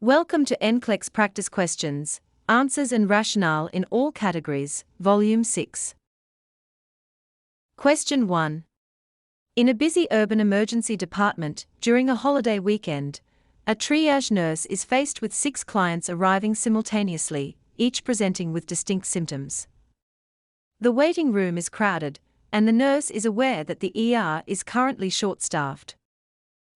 Welcome to Nclex Practice Questions, Answers and Rationale in All Categories, Volume 6. Question 1. In a busy urban emergency department during a holiday weekend, a triage nurse is faced with 6 clients arriving simultaneously, each presenting with distinct symptoms. The waiting room is crowded, and the nurse is aware that the ER is currently short-staffed.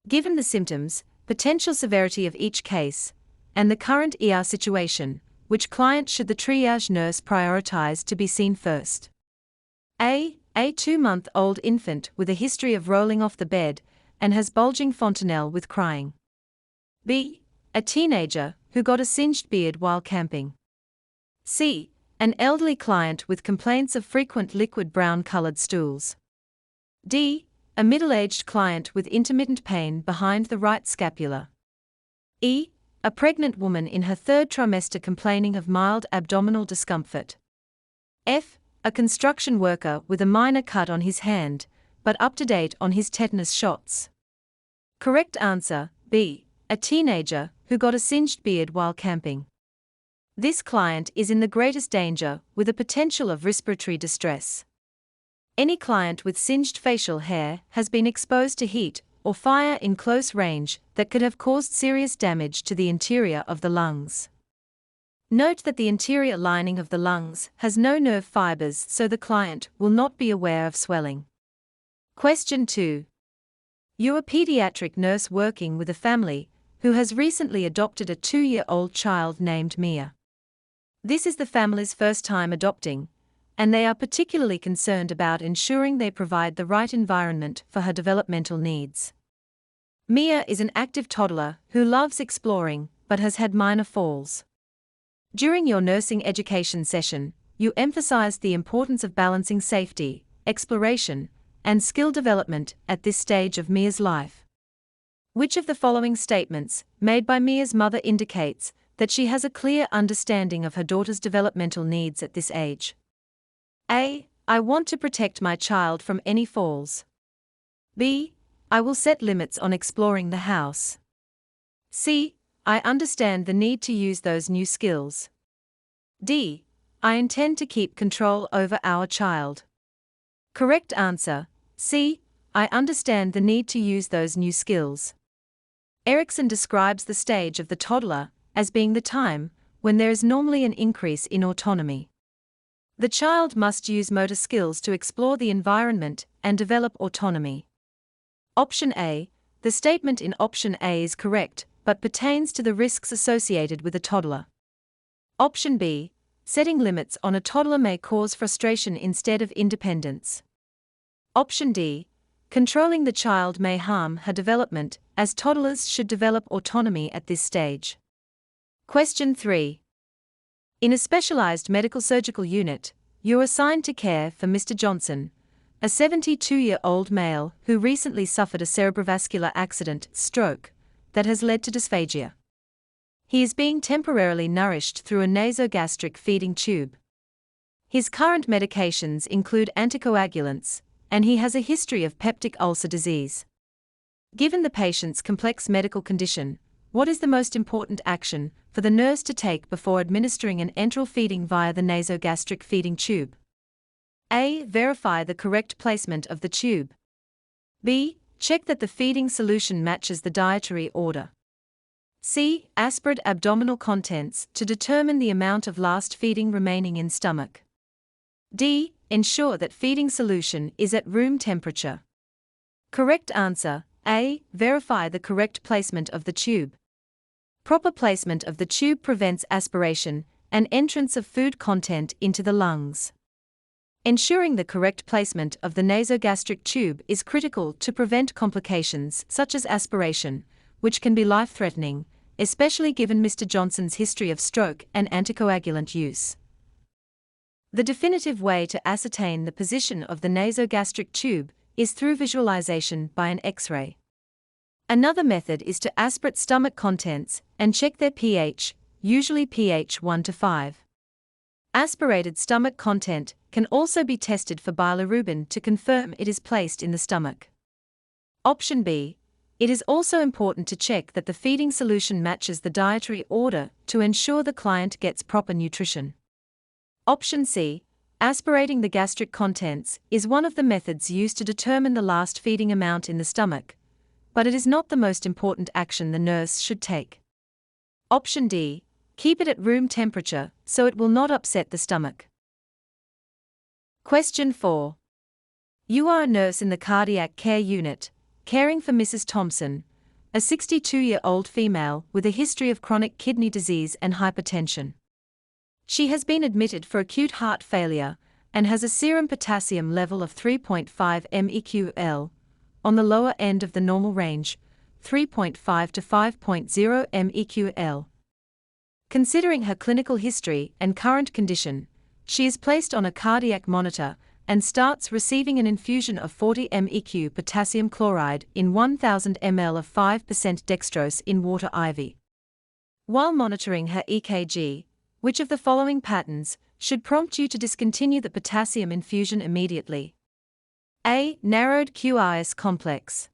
Given the symptoms, potential severity of each case, and the current ER situation, which client should the triage nurse prioritize to be seen first? A 2-month-old infant with a history of rolling off the bed and has bulging fontanelle with crying. B. A teenager who got a singed beard while camping. C. An elderly client with complaints of frequent liquid brown-colored stools. D. A middle-aged client with intermittent pain behind the right scapula. E. A pregnant woman in her 3rd trimester complaining of mild abdominal discomfort. F. A construction worker with a minor cut on his hand, but up to date on his tetanus shots. Correct answer, B. A teenager who got a singed beard while camping. This client is in the greatest danger with a potential of respiratory distress. Any client with singed facial hair has been exposed to heat or fire in close range that could have caused serious damage to the interior of the lungs. Note that the interior lining of the lungs has no nerve fibers, so the client will not be aware of swelling. Question 2. You're a pediatric nurse working with a family who has recently adopted a 2-year-old child named Mia. This is the family's first time adopting, and they are particularly concerned about ensuring they provide the right environment for her developmental needs. Mia is an active toddler who loves exploring but has had minor falls. During your nursing education session, you emphasized the importance of balancing safety, exploration, and skill development at this stage of Mia's life. Which of the following statements, made by Mia's mother, indicates that she has a clear understanding of her daughter's developmental needs at this age? A. I want to protect my child from any falls. B. I will set limits on exploring the house. C. I understand the need to use those new skills. D. I intend to keep control over our child. Correct answer, C. I understand the need to use those new skills. Erickson describes the stage of the toddler as being the time when there is normally an increase in autonomy. The child must use motor skills to explore the environment and develop autonomy. Option A. The statement in Option A is correct, but pertains to the risks associated with a toddler. Option B. Setting limits on a toddler may cause frustration instead of independence. Option D. Controlling the child may harm her development, as toddlers should develop autonomy at this stage. Question 3. In a specialized medical surgical unit, you're assigned to care for Mr. Johnson, a 72-year-old male who recently suffered a cerebrovascular accident, stroke, that has led to dysphagia. He is being temporarily nourished through a nasogastric feeding tube. His current medications include anticoagulants, and he has a history of peptic ulcer disease. Given the patient's complex medical condition, what is the most important action for the nurse to take before administering an enteral feeding via the nasogastric feeding tube? A. Verify the correct placement of the tube. B. Check that the feeding solution matches the dietary order. C. Aspirate abdominal contents to determine the amount of last feeding remaining in stomach. D. Ensure that feeding solution is at room temperature. Correct answer, A. Verify the correct placement of the tube. Proper placement of the tube prevents aspiration and entrance of food content into the lungs. Ensuring the correct placement of the nasogastric tube is critical to prevent complications such as aspiration, which can be life-threatening, especially given Mr. Johnson's history of stroke and anticoagulant use. The definitive way to ascertain the position of the nasogastric tube is through visualization by an X-ray. Another method is to aspirate stomach contents and check their pH, usually pH 1 to 5. Aspirated stomach content can also be tested for bilirubin to confirm it is placed in the stomach. Option B. It is also important to check that the feeding solution matches the dietary order to ensure the client gets proper nutrition. Option C. Aspirating the gastric contents is one of the methods used to determine the last feeding amount in the stomach, but it is not the most important action the nurse should take. Option D. Keep it at room temperature so it will not upset the stomach. Question 4. You are a nurse in the cardiac care unit, caring for Mrs. Thompson, a 62-year-old female with a history of chronic kidney disease and hypertension. She has been admitted for acute heart failure and has a serum potassium level of 3.5 mEqL, on the lower end of the normal range, 3.5 to 5.0 mEqL. Considering her clinical history and current condition, she is placed on a cardiac monitor and starts receiving an infusion of 40 mEq potassium chloride in 1000 ml of 5% dextrose in water IV. While monitoring her EKG, which of the following patterns should prompt you to discontinue the potassium infusion immediately? A. Narrowed QRS complex.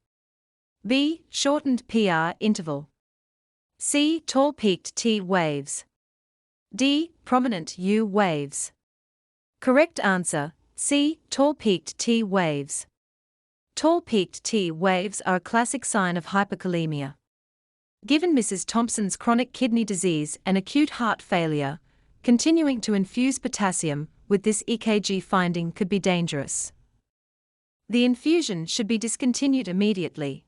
B. Shortened PR interval. C. Tall peaked T waves. D. Prominent U waves. Correct answer, C. Tall peaked T waves. Tall peaked T waves are a classic sign of hyperkalemia. Given Mrs. Thompson's chronic kidney disease and acute heart failure, continuing to infuse potassium with this EKG finding could be dangerous. The infusion should be discontinued immediately.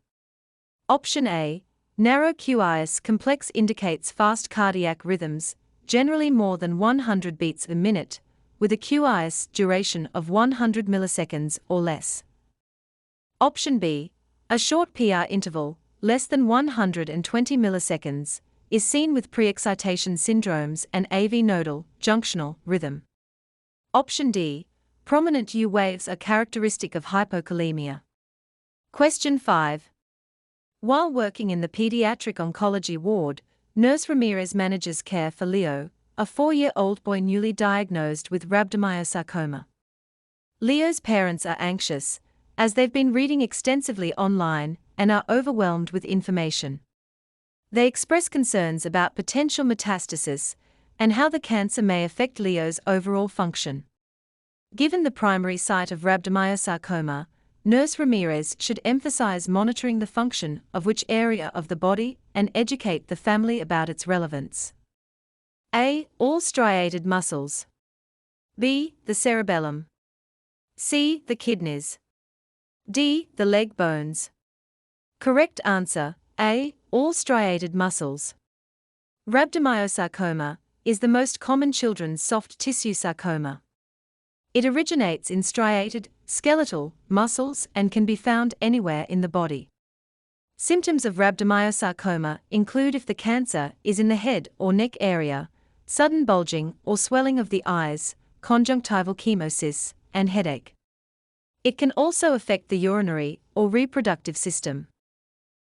Option A. Narrow QRS complex indicates fast cardiac rhythms, generally more than 100 beats a minute, with a QRS duration of 100 milliseconds or less. Option B. A short PR interval, less than 120 milliseconds, is seen with pre-excitation syndromes and AV nodal, junctional, rhythm. Option D. Prominent U waves are characteristic of hypokalemia. Question 5. While working in the pediatric oncology ward, Nurse Ramirez manages care for Leo, a 4-year-old boy newly diagnosed with rhabdomyosarcoma. Leo's parents are anxious, as they've been reading extensively online and are overwhelmed with information. They express concerns about potential metastasis and how the cancer may affect Leo's overall function. Given the primary site of rhabdomyosarcoma, Nurse Ramirez should emphasize monitoring the function of which area of the body and educate the family about its relevance. A. All striated muscles. B. The cerebellum. C. The kidneys. D. The leg bones. Correct answer, A. All striated muscles. Rhabdomyosarcoma is the most common children's soft tissue sarcoma. It originates in striated, skeletal muscles and can be found anywhere in the body. Symptoms of rhabdomyosarcoma include if the cancer is in the head or neck area, sudden bulging or swelling of the eyes, conjunctival chemosis, and headache. It can also affect the urinary or reproductive system.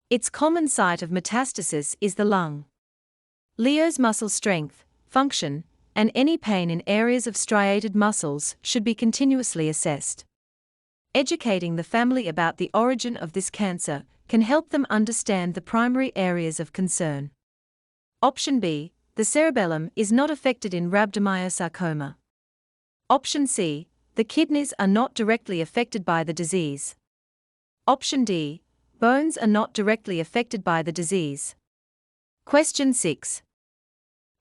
Its common site of metastasis is the lung. Leo's muscle strength, function, and any pain in areas of striated muscles should be continuously assessed. Educating the family about the origin of this cancer can help them understand the primary areas of concern. Option B. The cerebellum is not affected in rhabdomyosarcoma. Option C. The kidneys are not directly affected by the disease. Option D. Bones are not directly affected by the disease. Question 6.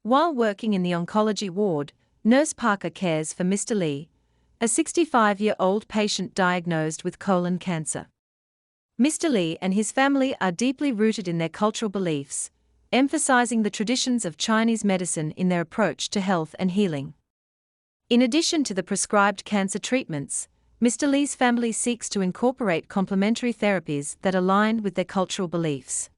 While working in the oncology ward, Nurse Parker cares for Mr. Lee, a 65-year-old patient diagnosed with colon cancer. Mr. Lee and his family are deeply rooted in their cultural beliefs, emphasizing the traditions of Chinese medicine in their approach to health and healing. In addition to the prescribed cancer treatments, Mr. Lee's family seeks to incorporate complementary therapies that align with their cultural beliefs.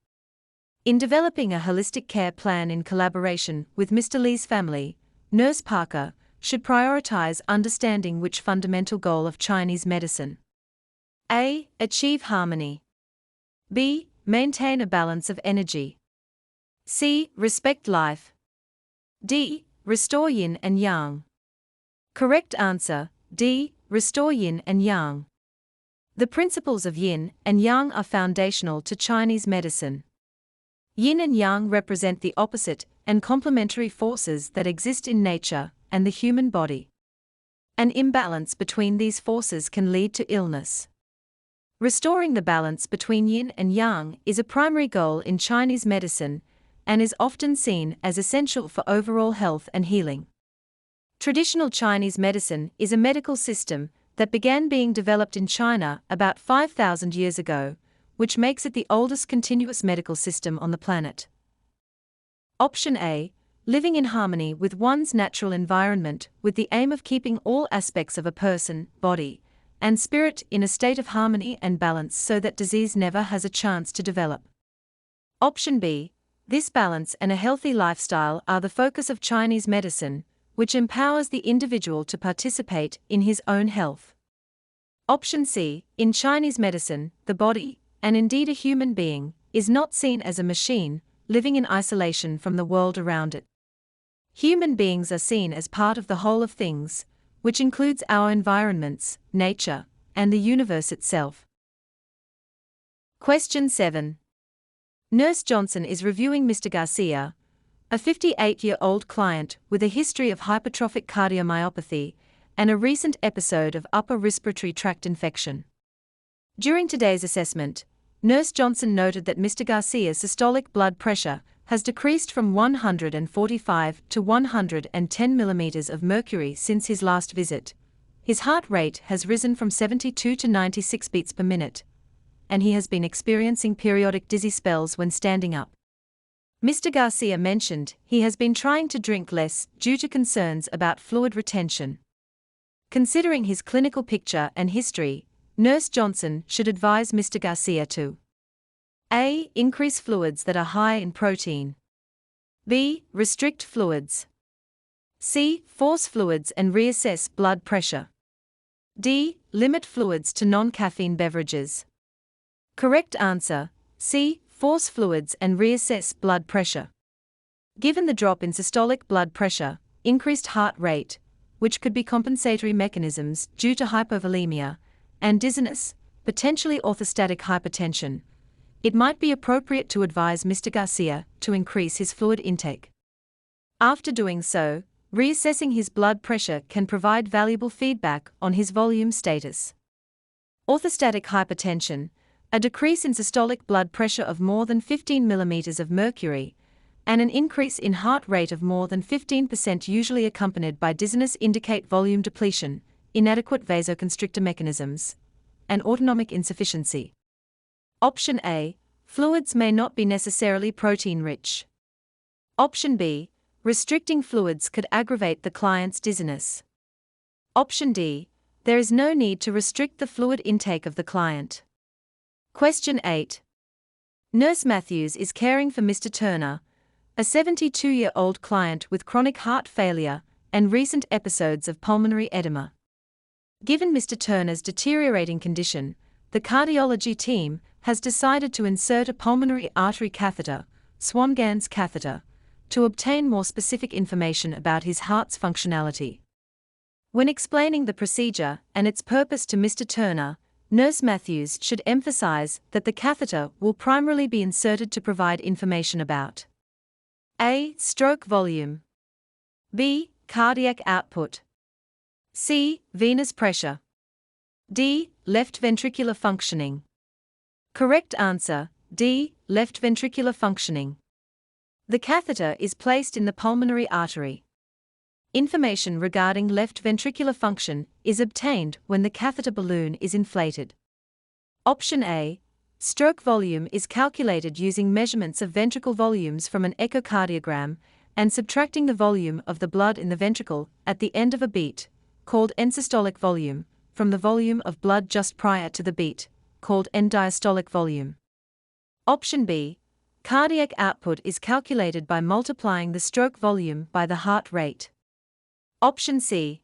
In developing a holistic care plan in collaboration with Mr. Lee's family, Nurse Parker should prioritize understanding which fundamental goal of Chinese medicine. A. Achieve harmony. B. Maintain a balance of energy. C. Respect life. D. Restore yin and yang. Correct answer, D. Restore yin and yang. The principles of yin and yang are foundational to Chinese medicine. Yin and yang represent the opposite and complementary forces that exist in nature and the human body. An imbalance between these forces can lead to illness. Restoring the balance between yin and yang is a primary goal in Chinese medicine and is often seen as essential for overall health and healing. Traditional Chinese medicine is a medical system that began being developed in China about 5,000 years ago, which makes it the oldest continuous medical system on the planet. Option A: living in harmony with one's natural environment with the aim of keeping all aspects of a person, body, and spirit in a state of harmony and balance so that disease never has a chance to develop. Option B: this balance and a healthy lifestyle are the focus of Chinese medicine, which empowers the individual to participate in his own health. Option C: in Chinese medicine, the body, and indeed a human being, is not seen as a machine, living in isolation from the world around it. Human beings are seen as part of the whole of things, which includes our environments, nature, and the universe itself. Question 7. Nurse Johnson is reviewing Mr. Garcia, a 58-year-old client with a history of hypertrophic cardiomyopathy and a recent episode of upper respiratory tract infection. During today's assessment, Nurse Johnson noted that Mr. Garcia's systolic blood pressure has decreased from 145 to 110 millimeters of mercury since his last visit. His heart rate has risen from 72 to 96 beats per minute, and he has been experiencing periodic dizzy spells when standing up. Mr. Garcia mentioned he has been trying to drink less due to concerns about fluid retention. Considering his clinical picture and history, Nurse Johnson should advise Mr. Garcia to A. Increase fluids that are high in protein. B. Restrict fluids. C. Force fluids and reassess blood pressure. D. Limit fluids to non-caffeine beverages. Correct answer: C. Force fluids and reassess blood pressure. Given the drop in systolic blood pressure, increased heart rate, which could be compensatory mechanisms due to hypovolemia, and dizziness, potentially orthostatic hypertension, it might be appropriate to advise Mr. Garcia to increase his fluid intake. After doing so, reassessing his blood pressure can provide valuable feedback on his volume status. Orthostatic hypertension, a decrease in systolic blood pressure of more than 15 millimeters of mercury, and an increase in heart rate of more than 15% usually accompanied by dizziness indicate volume depletion, inadequate vasoconstrictor mechanisms, and autonomic insufficiency. Option A: fluids may not be necessarily protein-rich. Option B: restricting fluids could aggravate the client's dizziness. Option D: there is no need to restrict the fluid intake of the client. Question 8. Nurse Matthews is caring for Mr. Turner, a 72-year-old client with chronic heart failure and recent episodes of pulmonary edema. Given Mr. Turner's deteriorating condition, the cardiology team has decided to insert a pulmonary artery catheter, Swan-Ganz catheter, to obtain more specific information about his heart's functionality. When explaining the procedure and its purpose to Mr. Turner, Nurse Matthews should emphasize that the catheter will primarily be inserted to provide information about A. Stroke volume. B. Cardiac output. C. Venous pressure. D. Left ventricular functioning. Correct answer: D. Left ventricular functioning. The catheter is placed in the pulmonary artery. Information regarding left ventricular function is obtained when the catheter balloon is inflated. Option A. Stroke volume is calculated using measurements of ventricle volumes from an echocardiogram and subtracting the volume of the blood in the ventricle at the end of a beat, called end-systolic volume, from the volume of blood just prior to the beat, called end-diastolic volume. Option B. Cardiac output is calculated by multiplying the stroke volume by the heart rate. Option C.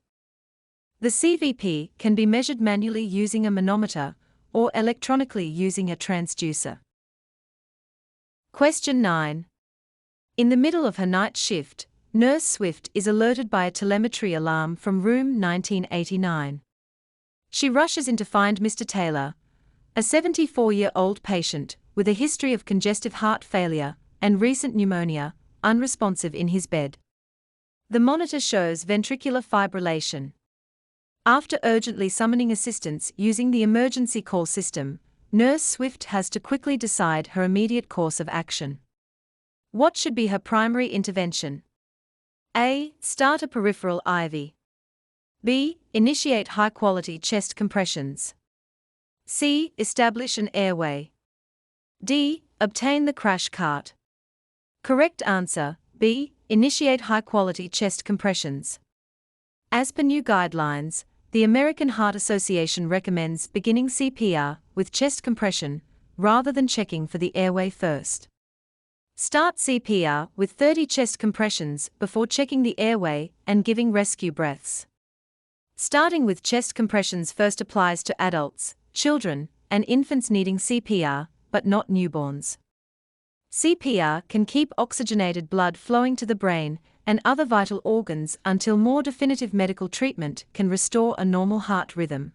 The CVP can be measured manually using a manometer or electronically using a transducer. Question 9. In the middle of her night shift, Nurse Swift is alerted by a telemetry alarm from room 1989. She rushes in to find Mr. Taylor, A 74-year-old patient with a history of congestive heart failure and recent pneumonia, unresponsive in his bed. The monitor shows ventricular fibrillation. After urgently summoning assistance using the emergency call system, Nurse Swift has to quickly decide her immediate course of action. What should be her primary intervention? A. Start a peripheral IV. B. Initiate high-quality chest compressions. C. Establish an airway. D. Obtain the crash cart. Correct answer, B. Initiate high-quality chest compressions. As per new guidelines, the American Heart Association recommends beginning CPR with chest compression rather than checking for the airway first. Start CPR with 30 chest compressions before checking the airway and giving rescue breaths. Starting with chest compressions first applies to adults, children, and infants needing CPR, but not newborns. CPR can keep oxygenated blood flowing to the brain and other vital organs until more definitive medical treatment can restore a normal heart rhythm.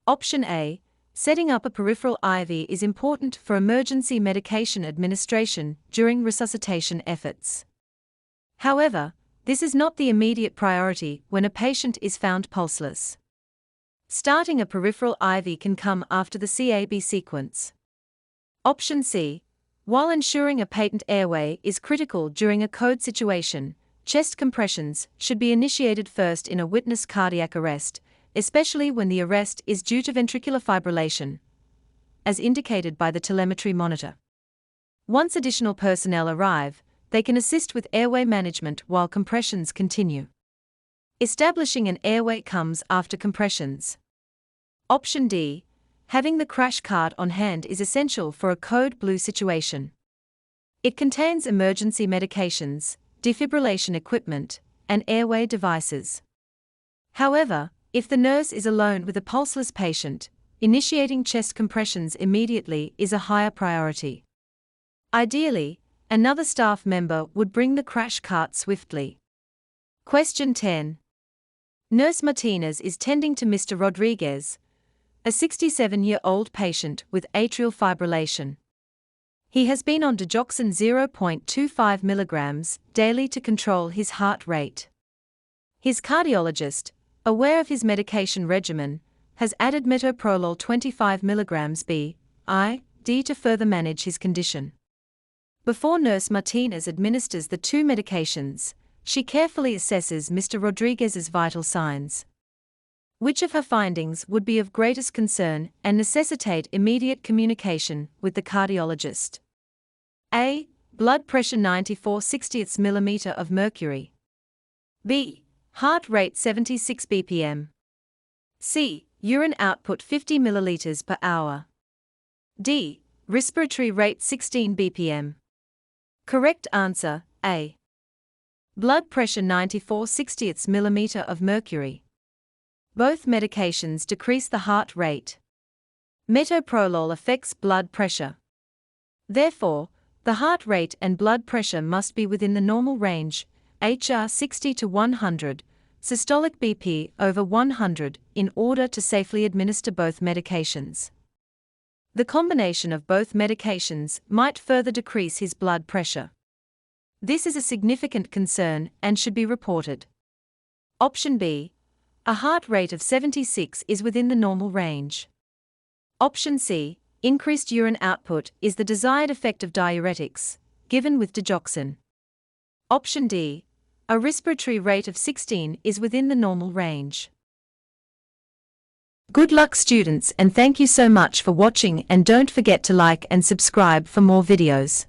Option A. Setting up a peripheral IV is important for emergency medication administration during resuscitation efforts. However, this is not the immediate priority when a patient is found pulseless. Starting a peripheral IV can come after the CAB sequence. Option C. While ensuring a patent airway is critical during a code situation, chest compressions should be initiated first in a witnessed cardiac arrest, especially when the arrest is due to ventricular fibrillation, as indicated by the telemetry monitor. Once additional personnel arrive, they can assist with airway management while compressions continue. Establishing an airway comes after compressions. Option D. Having the crash cart on hand is essential for a code blue situation. It contains emergency medications, defibrillation equipment, and airway devices. However, if the nurse is alone with a pulseless patient, initiating chest compressions immediately is a higher priority. Ideally, another staff member would bring the crash cart swiftly. Question 10. Nurse Martinez is tending to Mr. Rodriguez, a 67-year-old patient with atrial fibrillation. He has been on digoxin 0.25 mg daily to control his heart rate. His cardiologist, aware of his medication regimen, has added metoprolol 25 mg b.i.d. to further manage his condition. Before Nurse Martinez administers the two medications, she carefully assesses Mr. Rodriguez's vital signs. Which of her findings would be of greatest concern and necessitate immediate communication with the cardiologist? A. Blood pressure 94/60 mm of mercury. B. Heart rate 76 bpm. C. Urine output 50 ml per hour. D. Respiratory rate 16 bpm. Correct answer, A. Blood pressure 94/60 mm of mercury. Both medications decrease the heart rate. Metoprolol affects blood pressure. Therefore, the heart rate and blood pressure must be within the normal range, HR 60 to 100, systolic BP over 100, in order to safely administer both medications. The combination of both medications might further decrease his blood pressure. This is a significant concern and should be reported. Option B. A heart rate of 76 is within the normal range. Option C. Increased urine output is the desired effect of diuretics, given with digoxin. Option D. A respiratory rate of 16 is within the normal range. Good luck, students, and thank you so much for watching, and don't forget to like and subscribe for more videos.